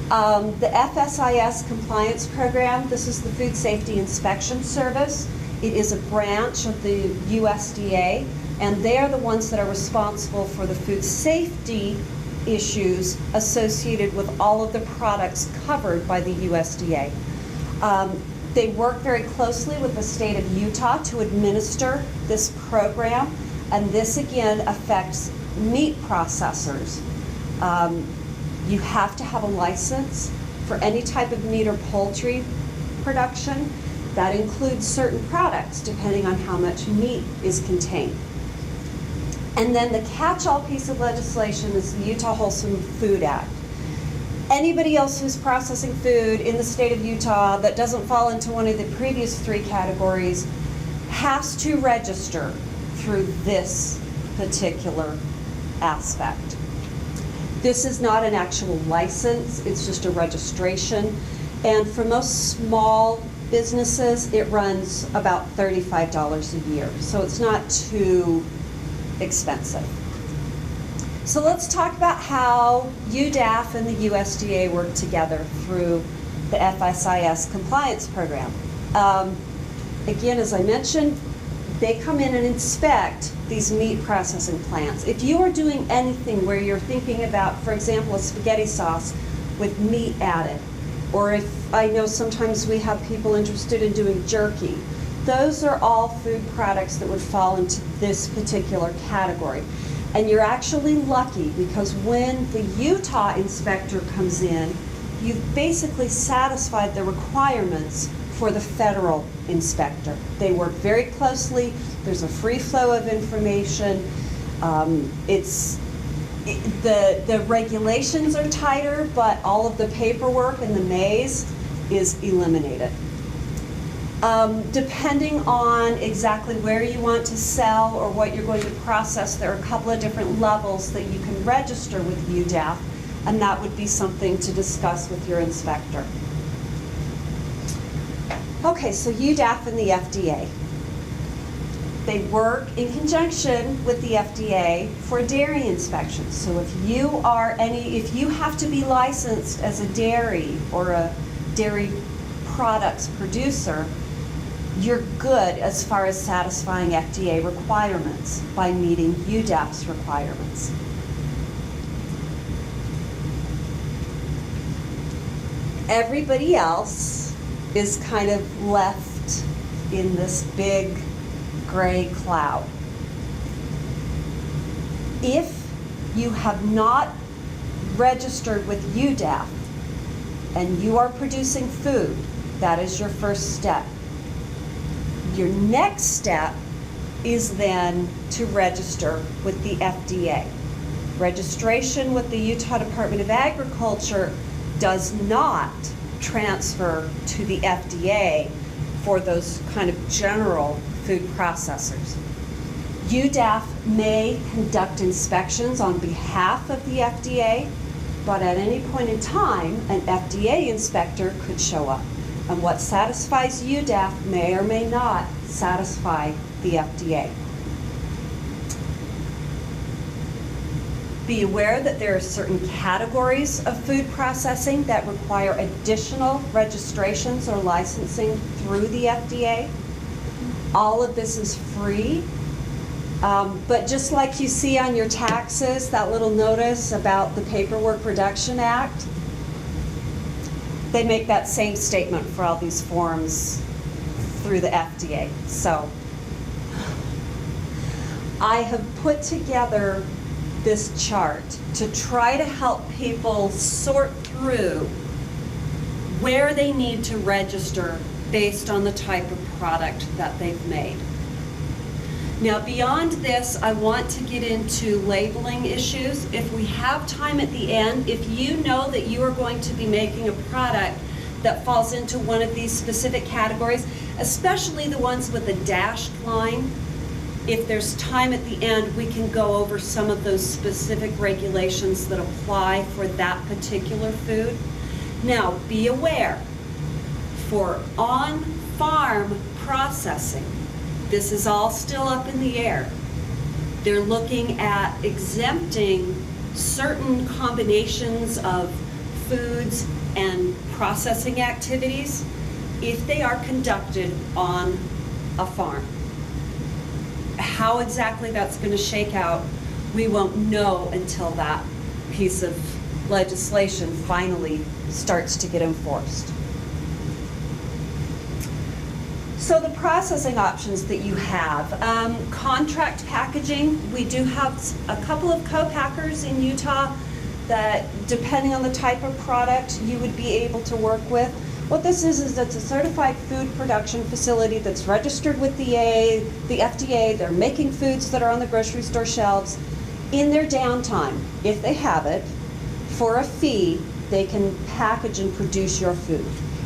S1: The FSIS compliance program, this is the Food Safety Inspection Service. It is a branch of the USDA, and they are the ones that are responsible for the food safety issues associated with all of the products covered by the USDA. They work very closely with the state of Utah to administer this program, and this again affects meat processors. You have to have a license for any type of meat or poultry production. That includes certain products depending on how much meat is contained. And then the catch-all piece of legislation is the Utah Wholesome Food Act. Anybody else who's processing food in the state of Utah that doesn't fall into one of the previous three categories has to register through this particular aspect. This is not an actual license, it's just a registration. And for most small businesses, it runs about $35 a year. So it's not too expensive. So let's talk about how UDAF and the USDA work together through the FSIS compliance program. Again, as I mentioned, they come in and inspect these meat processing plants. If you are doing anything where you're thinking about, for example, a spaghetti sauce with meat added, or if I know sometimes we have people interested in doing jerky, those are all food products that would fall into this particular category. And you're actually lucky because when the Utah inspector comes in, you've basically satisfied the requirements for the federal inspector. They work very closely. There's a free flow of information. The regulations are tighter, but all of the paperwork and the maze is eliminated. Depending on exactly where you want to sell or what you're going to process, there are a couple of different levels that you can register with UDAF, and that would be something to discuss with your inspector. Okay, so UDAF and the FDA. They work in conjunction with the FDA for dairy inspections. So if you have to be licensed as a dairy or a dairy products producer, you're good as far as satisfying FDA requirements by meeting UDAP's requirements. Everybody else is kind of left in this big gray cloud. If you have not registered with UDAP and you are producing food, that is your first step. Your next step is then to register with the FDA. Registration with the Utah Department of Agriculture does not transfer to the FDA for those kind of general food processors. UDAF may conduct inspections on behalf of the FDA, but at any point in time, an FDA inspector could show up. And what satisfies UDAF may or may not satisfy the FDA. Be aware that there are certain categories of food processing that require additional registrations or licensing through the FDA. All of this is free, but just like you see on your taxes, that little notice about the Paperwork Reduction Act, they make that same statement for all these forms through the FDA. So I have put together this chart to try to help people sort through where they need to register based on the type of product that they've made. Now, beyond this, I want to get into labeling issues. If we have time at the end, if you know that you are going to be making a product that falls into one of these specific categories, especially the ones with a dashed line, if there's time at the end, we can go over some of those specific regulations that apply for that particular food. Now, be aware, for on-farm processing, this is all still up in the air. They're looking at exempting certain combinations of foods and processing activities if they are conducted on a farm. How exactly that's going to shake out, we won't know until that piece of legislation finally starts to get enforced. So the processing options that you have, contract packaging, we do have a couple of co-packers in Utah that, depending on the type of product, you would be able to work with. What this is it's a certified food production facility that's registered with the FDA. They're making foods that are on the grocery store shelves. In their downtime, if they have it, for a fee, they can package and produce your food.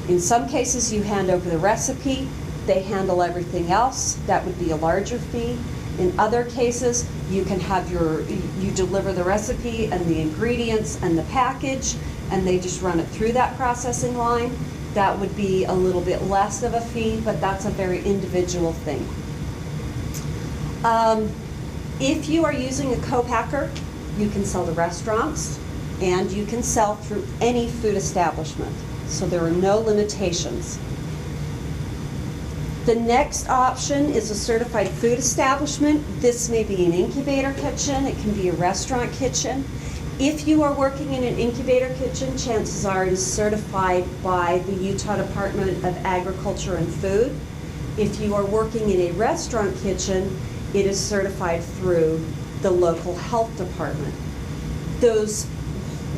S1: In some cases, you hand over the recipe. They handle everything else. That would be a larger fee. In other cases, you can have you deliver the recipe and the ingredients and the package, and they just run it through that processing line. That would be a little bit less of a fee, but that's a very individual thing. If you are using a co-packer, you can sell to restaurants, and you can sell through any food establishment. So there are no limitations. The next option is a certified food establishment. This may be an incubator kitchen, it can be a restaurant kitchen. If you are working in an incubator kitchen, chances are it is certified by the Utah Department of Agriculture and Food. If you are working in a restaurant kitchen, it is certified through the local health department. Those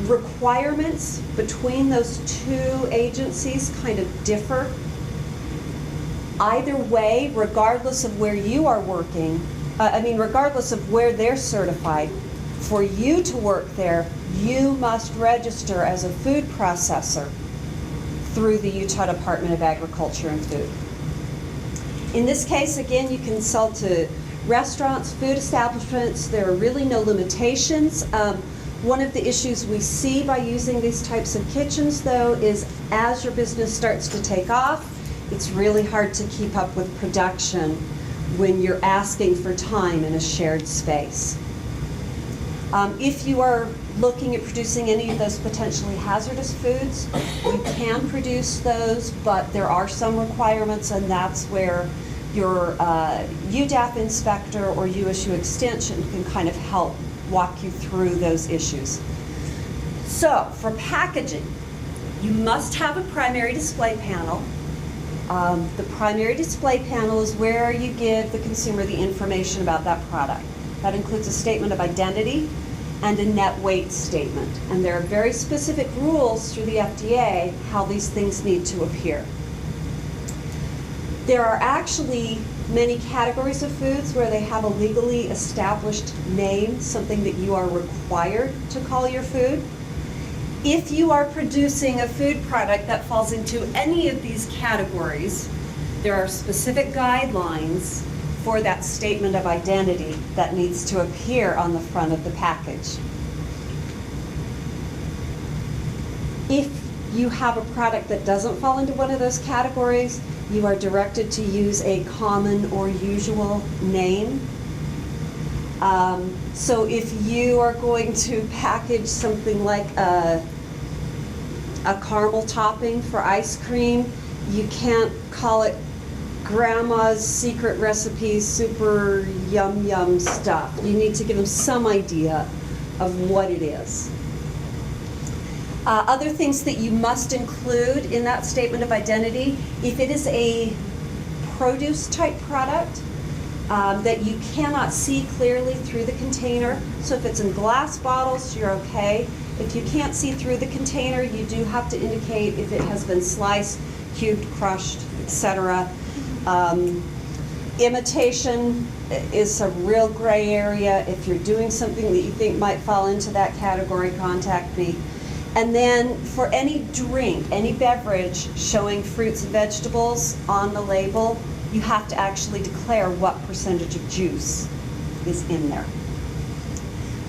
S1: requirements between those two agencies kind of differ. Either way, regardless of where you are working, regardless of where they're certified, for you to work there, you must register as a food processor through the Utah Department of Agriculture and Food. In this case, again, you can sell to restaurants, food establishments. There are really no limitations. One of the issues we see by using these types of kitchens, though, is as your business starts to take off, it's really hard to keep up with production when you're asking for time in a shared space. If you are looking at producing any of those potentially hazardous foods, you can produce those, but there are some requirements, and that's where your UDAP inspector or USU Extension can kind of help walk you through those issues. So, for packaging, you must have a primary display panel. The primary display panel is where you give the consumer the information about that product. That includes a statement of identity and a net weight statement. And there are very specific rules through the FDA how these things need to appear. There are actually many categories of foods where they have a legally established name, something that you are required to call your food. If you are producing a food product that falls into any of these categories, there are specific guidelines for that statement of identity that needs to appear on the front of the package. If you have a product that doesn't fall into one of those categories, you are directed to use a common or usual name. So if you are going to package something like a caramel topping for ice cream, you can't call it Grandma's Secret Recipe Super Yum Yum Stuff. You need to give them some idea of what it is. Other things that you must include in that statement of identity, if it is a produce type product that you cannot see clearly through the container, so if it's in glass bottles, you're okay. If you can't see through the container, you do have to indicate if it has been sliced, cubed, crushed, etc. Imitation is a real gray area. If you're doing something that you think might fall into that category, contact me. And then for any drink, any beverage showing fruits and vegetables on the label, you have to actually declare what percentage of juice is in there.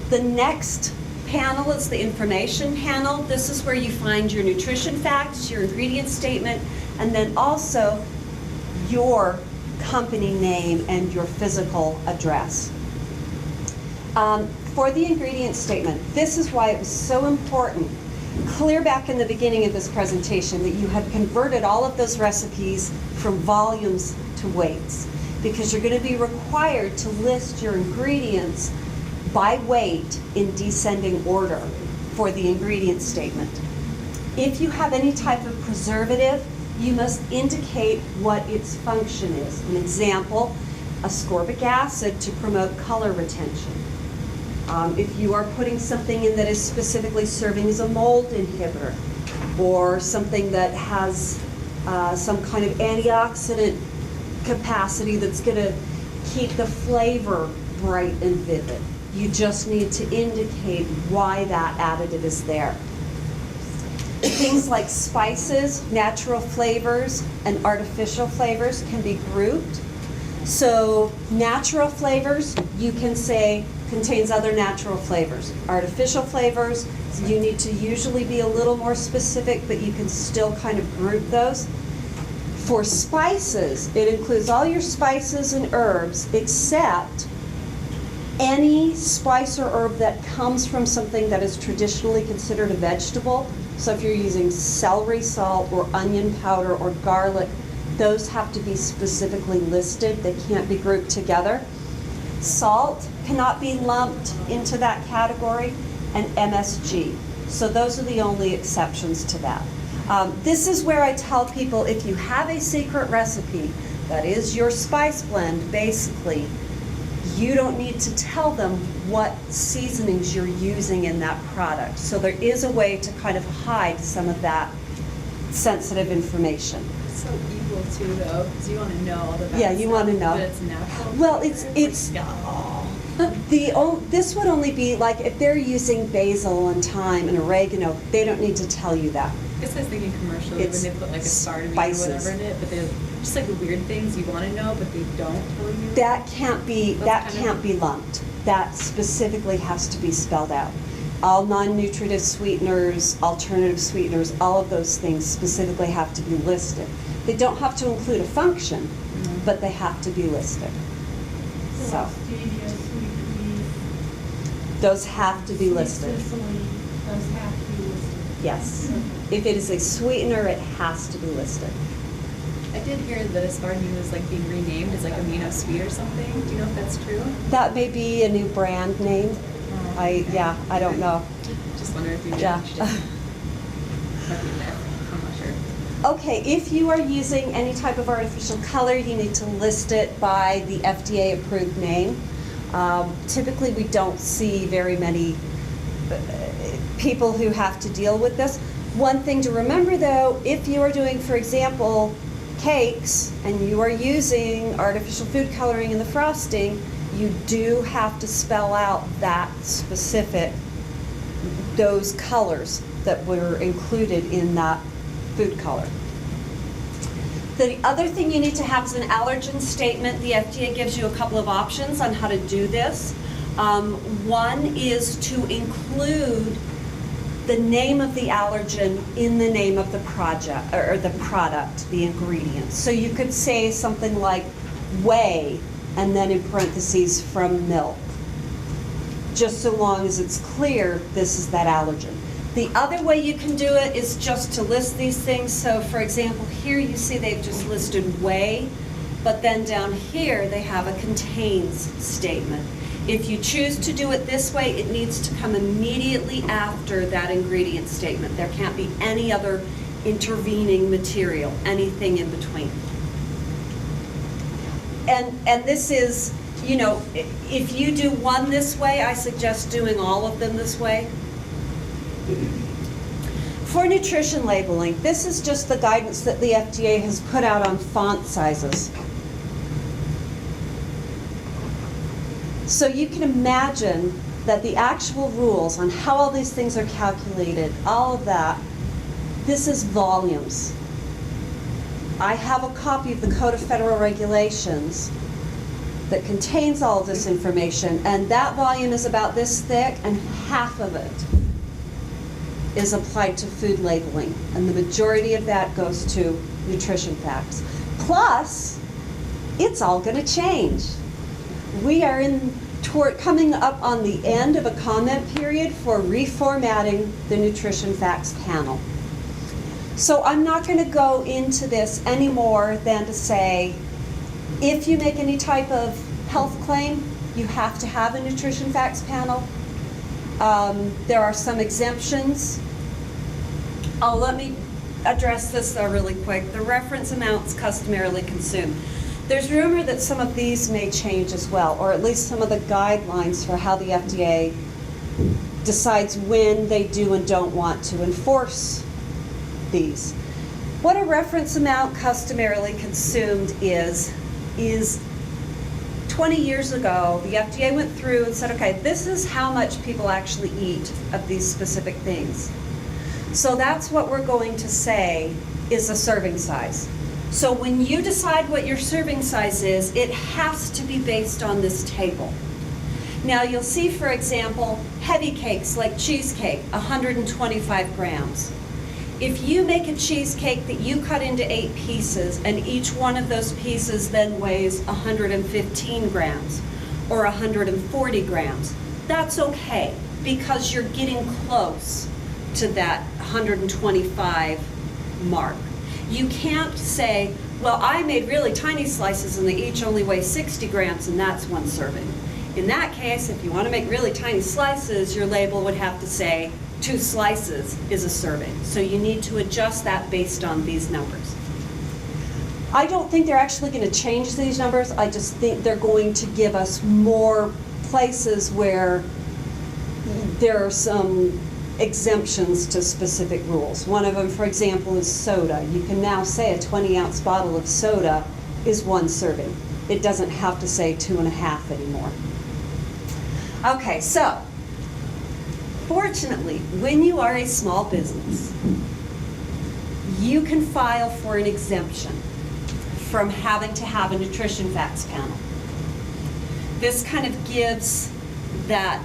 S1: The next panel is the information panel. This is where you find your nutrition facts, your ingredient statement, and then also your company name and your physical address. For the ingredient statement, this is why it was so important, clear back in the beginning of this presentation, that you had converted all of those recipes from volumes to weights, because you're going to be required to list your ingredients by weight in descending order for the ingredient statement. If you have any type of preservative, you must indicate what its function is. An example, ascorbic acid to promote color retention. If you are putting something in that is specifically serving as a mold inhibitor, or something that has some kind of antioxidant capacity that's going to keep the flavor bright and vivid. You just need to indicate why that additive is there. Things like spices, natural flavors, and artificial flavors can be grouped. So natural flavors, you can say, contains other natural flavors. Artificial flavors, you need to usually be a little more specific, but you can still kind of group those. For spices, it includes all your spices and herbs except any spice or herb that comes from something that is traditionally considered a vegetable. So if you're using celery salt or onion powder or garlic, those have to be specifically listed. They can't be grouped together. Salt cannot be lumped into that category, and MSG. So those are the only exceptions to that. This is where I tell people, if you have a secret recipe that is your spice blend, basically, you don't need to tell them what seasonings you're using in that product. So there is a way to kind of hide some of that sensitive information.
S2: It's so evil too, though, because you want to know all the bad
S1: Yeah, you
S2: stuff,
S1: want to know.
S2: But it's natural.
S1: Well, it's this would only be like if they're using basil and thyme and oregano, they don't need to tell you that.
S2: I guess I was thinking commercially
S1: It's
S2: when they put like aspartame or
S1: spices.
S2: whatever in it, but they're just like the weird things you want to know, but they don't tell you.
S1: That can't be
S2: That's kind of-
S1: lumped. That specifically has to be spelled out. All non-nutritive sweeteners, alternative sweeteners, all of those things specifically have to be listed. They don't have to include a function, but they have to be listed. So
S4: Stevia, sweet pea.
S1: those have to be
S4: sweet
S1: listed.
S4: Sicily, those have to be listed.
S1: Yes.
S4: Okay.
S1: If it is a sweetener, it has to be listed.
S2: I did hear that aspartame was like being renamed as like amino sweet or something. Do you know if that's true?
S1: That may be a new brand name.
S2: Oh,
S1: I don't know.
S2: Just wonder if you
S1: Yeah.
S2: might be there. I'm not sure.
S1: Okay, if you are using any type of artificial color, you need to list it by the FDA-approved name. Typically, we don't see very many people who have to deal with this. One thing to remember, though, if you are doing, for example, cakes, and you are using artificial food coloring in the frosting, you do have to spell out that specific, those colors that were included in that food color. The other thing you need to have is an allergen statement. The FDA gives you a couple of options on how to do this. One is to include the name of the allergen in the name of the project or the product, the ingredient. So you could say something like whey and then in parentheses from milk, just so long as it's clear this is that allergen. The other way you can do it is just to list these things. So for example, here you see they've just listed whey, but then down here they have a contains statement. If you choose to do it this way, it needs to come immediately after that ingredient statement. There can't be any other intervening material, anything in between. And this is, you know, if you do one this way, I suggest doing all of them this way. For nutrition labeling, this is just the guidance that the FDA has put out on font sizes. So you can imagine that the actual rules on how all these things are calculated, all of that, this is volumes. I have a copy of the Code of Federal Regulations that contains all of this information, and that volume is about this thick, and half of it is applied to food labeling, and the majority of that goes to nutrition facts. Plus, it's all going to change. We are coming up on the end of a comment period for reformatting the nutrition facts panel. So I'm not going to go into this any more than to say, if you make any type of health claim, you have to have a nutrition facts panel. There are some exemptions. Oh, let me address this though really quick. The reference amounts customarily consumed. There's rumor that some of these may change as well, or at least some of the guidelines for how the FDA decides when they do and don't want to enforce these. What a reference amount customarily consumed is 20 years ago, the FDA went through and said, okay, this is how much people actually eat of these specific things. So that's what we're going to say is a serving size. So when you decide what your serving size is, it has to be based on this table. Now you'll see, for example, heavy cakes like cheesecake, 125 grams. If you make a cheesecake that you cut into 8 pieces and each one of those pieces then weighs 115 grams or 140 grams, that's okay because you're getting close to that 125 mark. You can't say, well, I made really tiny slices and they each only weigh 60 grams and that's 1 serving. In that case, if you want to make really tiny slices, your label would have to say 2 slices is a serving. So you need to adjust that based on these numbers. I don't think they're actually going to change these numbers. I just think they're going to give us more places where there are some exemptions to specific rules. One of them, for example, is soda. You can now say a 20-ounce bottle of soda is 1 serving. It doesn't have to say 2.5 anymore. Okay, so fortunately, when you are a small business, you can file for an exemption from having to have a nutrition facts panel. This kind of gives that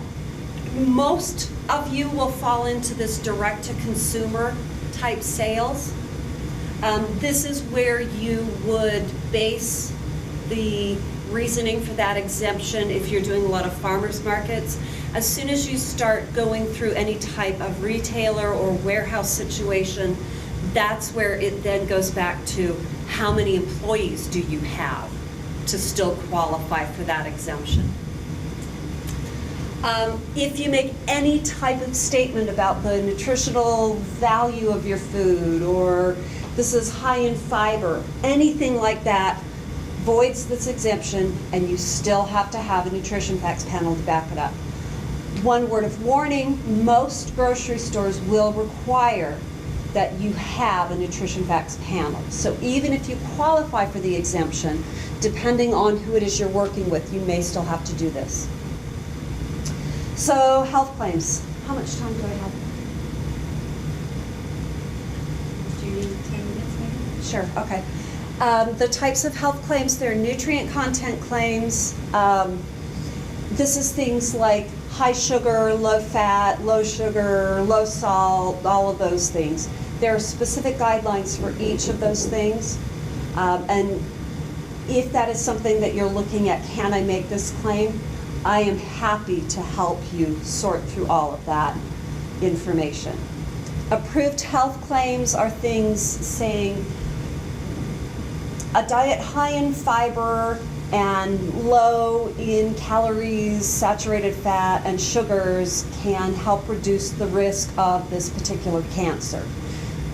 S1: most of you will fall into this direct-to-consumer type sales. This is where you would base the reasoning for that exemption if you're doing a lot of farmers markets. As soon as you start going through any type of retailer or warehouse situation, that's where it then goes back to how many employees do you have to still qualify for that exemption. If you make any type of statement about the nutritional value of your food, or this is high in fiber, anything like that voids this exemption, and you still have to have a nutrition facts panel to back it up. One word of warning, most grocery stores will require that you have a nutrition facts panel. So even if you qualify for the exemption, depending on who it is you're working with, you may still have to do this. So health claims. How much time do I have?
S2: Do you need 10 minutes maybe?
S1: Sure, okay. The types of health claims, they're nutrient content claims. This is things like high sugar, low fat, low sugar, low salt, all of those things. There are specific guidelines for each of those things. And if that is something that you're looking at, can I make this claim? I am happy to help you sort through all of that information. Approved health claims are things saying a diet high in fiber and low in calories, saturated fat, and sugars can help reduce the risk of this particular cancer.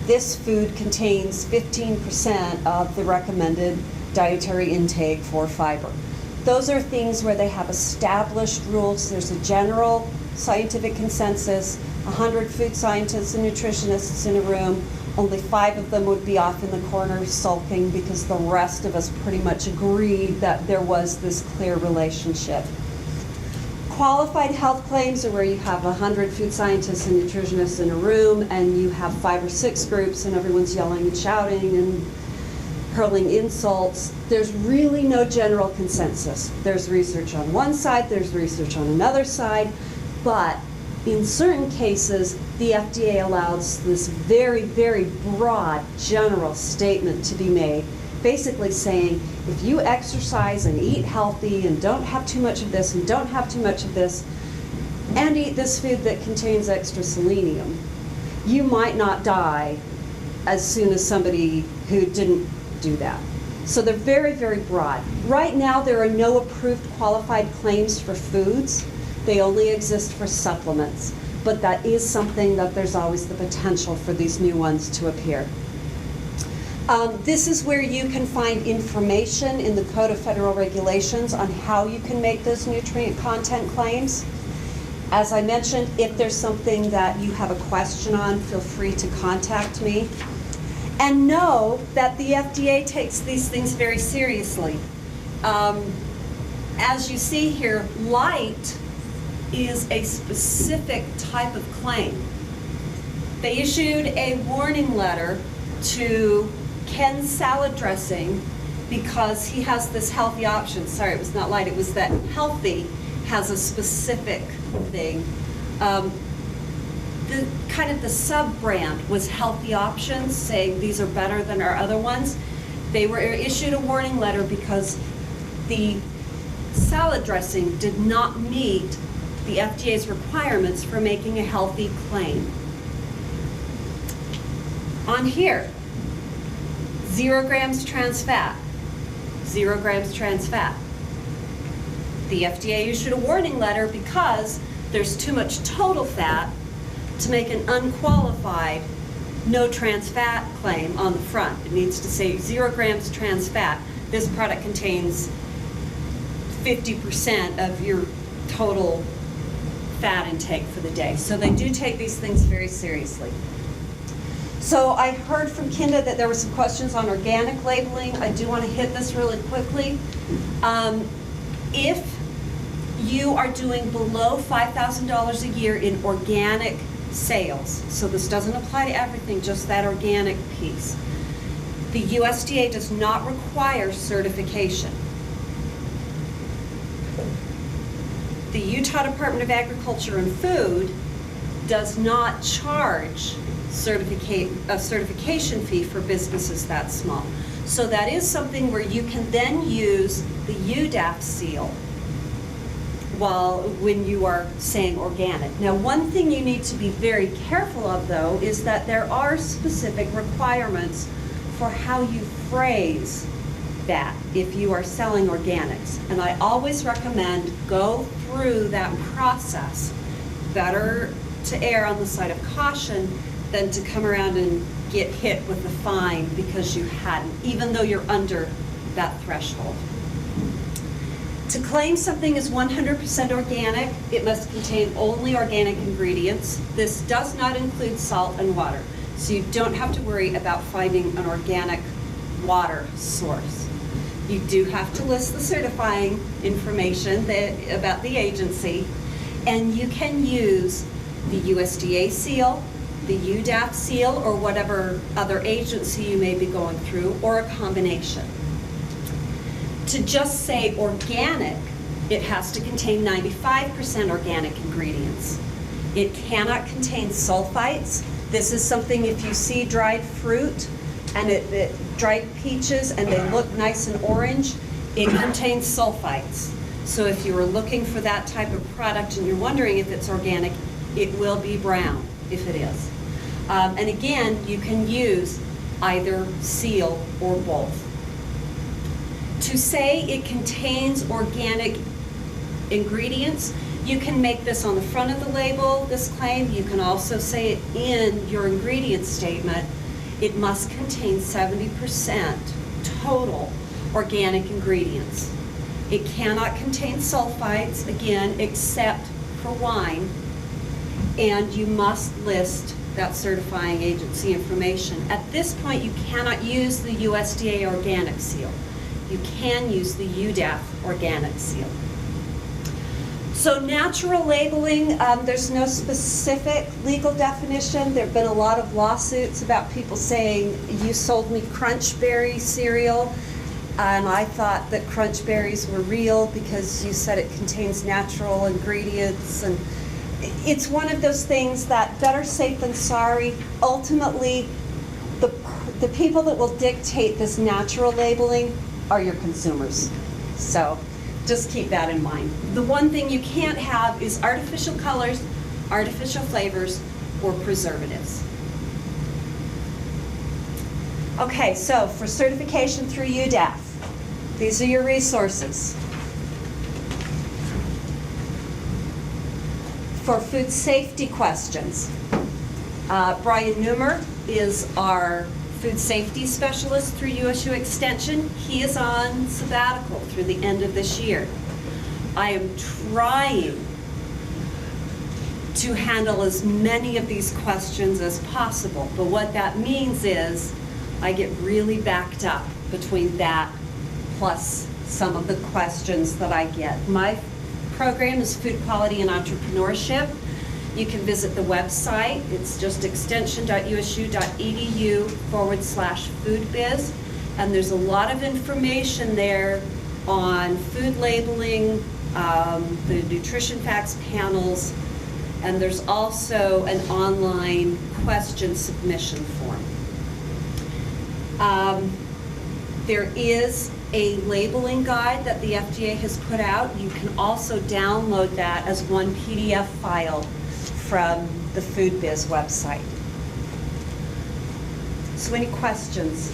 S1: This food contains 15% of the recommended dietary intake for fiber. Those are things where they have established rules. There's a general scientific consensus, 100 food scientists and nutritionists in a room. Only 5 of them would be off in the corner sulking because the rest of us pretty much agreed that there was this clear relationship. Qualified health claims are where you have 100 food scientists and nutritionists in a room and you have 5 or 6 groups and everyone's yelling and shouting and hurling insults. There's really no general consensus. There's research on one side, there's research on another side, but in certain cases, the FDA allows this very, very broad general statement to be made, basically saying, if you exercise and eat healthy and don't have too much of this and don't have too much of this, and eat this food that contains extra selenium, you might not die as soon as somebody who didn't do that. So they're very, very broad. Right now, there are no approved qualified claims for foods. They only exist for supplements, but that is something that there's always the potential for these new ones to appear. This is where you can find information in the Code of Federal Regulations on how you can make those nutrient content claims. As I mentioned, if there's something that you have a question on, feel free to contact me. And know that the FDA takes these things very seriously. As you see here, light is a specific type of claim. They issued a warning letter to Ken's salad dressing because he has this healthy option. Sorry, it was not light, it was that healthy has a specific thing. The sub-brand was Healthy Options, saying these are better than our other ones. They were issued a warning letter because the salad dressing did not meet the FDA's requirements for making a healthy claim. On here, 0 grams trans fat, 0 grams trans fat. The FDA issued a warning letter because there's too much total fat to make an unqualified no trans fat claim on the front. It needs to say 0 grams trans fat. This product contains 50% of your total fat intake for the day. So they do take these things very seriously. So I heard from Kinda that there were some questions on organic labeling. I do want to hit this really quickly. If you are doing below $5,000 a year in organic sales, so this doesn't apply to everything, just that organic piece, the USDA does not require certification. The Utah Department of Agriculture and Food does not charge a certification fee for businesses that small. So that is something where you can then use the UDAF seal when you are saying organic. Now, one thing you need to be very careful of, though, is that there are specific requirements for how you phrase that if you are selling organics. And I always recommend go through that process. Better to err on the side of caution than to come around and get hit with a fine because you hadn't, even though you're under that threshold. To claim something is 100% organic, it must contain only organic ingredients. This does not include salt and water, so you don't have to worry about finding an organic water source. You do have to list the certifying information about the agency, and you can use the USDA seal, the UDAF seal, or whatever other agency you may be going through, or a combination. To just say organic, it has to contain 95% organic ingredients. It cannot contain sulfites. This is something, if you see dried fruit and dried peaches and they look nice and orange, it contains sulfites. So if you are looking for that type of product and you're wondering if it's organic, it will be brown if it is. And again, you can use either seal or both. To say it contains organic ingredients, you can make this on the front of the label, this claim. You can also say it in your ingredient statement. It must contain 70% total organic ingredients. It cannot contain sulfites, again, except for wine. And you must list that certifying agency information. At this point, you cannot use the USDA organic seal. You can use the UDAF organic seal. So natural labeling, there's no specific legal definition. There have been a lot of lawsuits about people saying, you sold me Crunch Berry cereal, and I thought that Crunch Berries were real because you said it contains natural ingredients. And it's one of those things that better safe than sorry. Ultimately, the people that will dictate this natural labeling are your consumers. So just keep that in mind. The one thing you can't have is artificial colors, artificial flavors, or preservatives. Okay, so for certification through UDAF, these are your resources. For food safety questions, Brian Newmer is our food safety specialist through USU Extension. He is on sabbatical through the end of this year. I am trying to handle as many of these questions as possible, but what that means is I get really backed up between that plus some of the questions that I get. My program is Food Quality and Entrepreneurship, You can visit the website. It's just extension.usu.edu/foodbiz. And there's a lot of information there on food labeling, the nutrition facts panels, and there's also an online question submission form. There is a labeling guide that the FDA has put out. You can also download that as one PDF file from the FoodBiz website. So any questions?